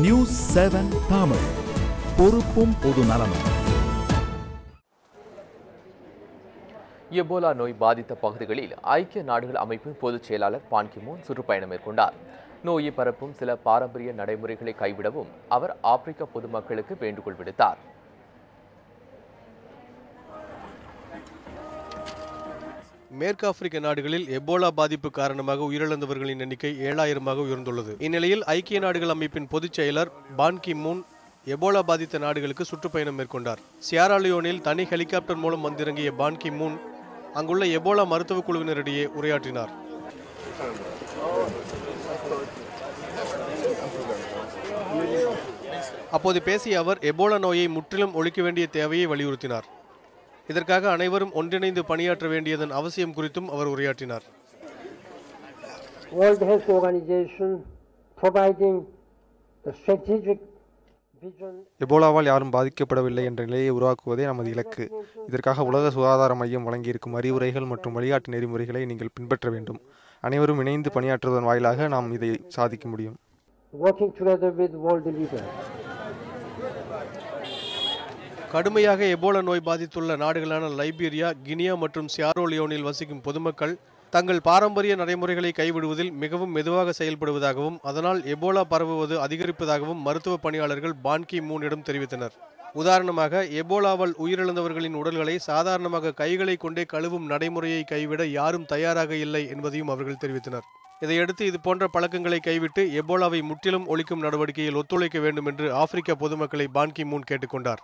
News 7 Tamil, பொறுப்பும் பொது நலமும். எபோலா நோய் பாதித்த பகுதிகளில் ஐக்கிய நாடுகள் அமைப்பின் பொதுச் செயலாளர் பான் கி மூன் சுற்றுப்பயணம் மேற்கொண்டார். நோயை பரப்பும் சில பாரம்பரிய நடைமுறைகளை கைவிடவும் அவர் ஆப்பிரிக்க பொதுமக்களுக்கு வேண்டுகோள் விடுத்தார். மேற்கு ஆப்பிரிக்க நாடுகளில் எபோலா பாதிப்பு காரணமாக உயிரிழந்தவர்களின் எண்ணிக்கை 7000 உயர்ந்துள்ளது. இந்நிலையில் ஐக்கிய நாடுகள் அமைப்பின் பொதுச் செயலர் பான் கி மூன் எபோலா பாதித்த நாடுகளுக்கு சுற்றுப்பயணம் மேற்கொண்டார். சியரா லியோனில் தனி ஹெலிகாப்டர் மூலம் வந்திறங்கிய பான் கி மூன் அங்குள்ள எபோலா மருத்துவ குழுவினரிடையே உரையாற்றினார். அப்போது பேசிய அவர் எபோலா நோயை முற்றிலும் ஒழிக்க வேண்டிய தேவையை வலியுறுத்தினார். இதற்காக அனைவரும் ஒன்றிணைந்து பணியாற்ற வேண்டியதன் அவசியம் குறித்தும் அவர் உரையாற்றினார். World Health Organization providing the strategic vision. எபோலாவால் யாரும் பாதிக்கப்படவில்லை என்ற நிலையை உருவாக்குவதே நமது இலக்கு. இதற்காக உலக சுகாதார மையம் வழங்கியிருக்கும் அறிவுரைகள் மற்றும் வழிகாட்டு நெறிமுறைகளை நீங்கள் பின்பற்ற வேண்டும். அனைவரும் இணைந்து பணியாற்றுவதன் வாயிலாக நாம் இதை சாதிக்க முடியும். Working together with world leaders. கடுமையாக எபோலா நோய் பாதித்துள்ள நாடுகளான லைபீரியா, கினியா மற்றும் சியரா லியோனில் வசிக்கும் பொதுமக்கள் தங்கள் பாரம்பரிய நடைமுறைகளை கைவிடுவதில் மிகவும் மெதுவாக செயல்படுவதாகவும் அதனால் எபோலா பரவுவது அதிகரிப்பதாகவும் மருத்துவ பணியாளர்கள் பான் கி மூனிடம் தெரிவித்தனர். உதாரணமாக, எபோலாவால் உயிரிழந்தவர்களின் உடல்களை சாதாரணமாக கைகளை கொண்டே கழுவும் நடைமுறையை கைவிட யாரும் தயாராக இல்லை என்பதையும் அவர்கள் தெரிவித்தனர். இதையடுத்து இதுபோன்ற பழக்கங்களை கைவிட்டு எபோலாவை முற்றிலும் ஒழிக்கும் நடவடிக்கையில் ஒத்துழைக்க வேண்டும் என்று ஆப்பிரிக்க பொதுமக்களை பான் கி மூன் கேட்டுக்கொண்டார்.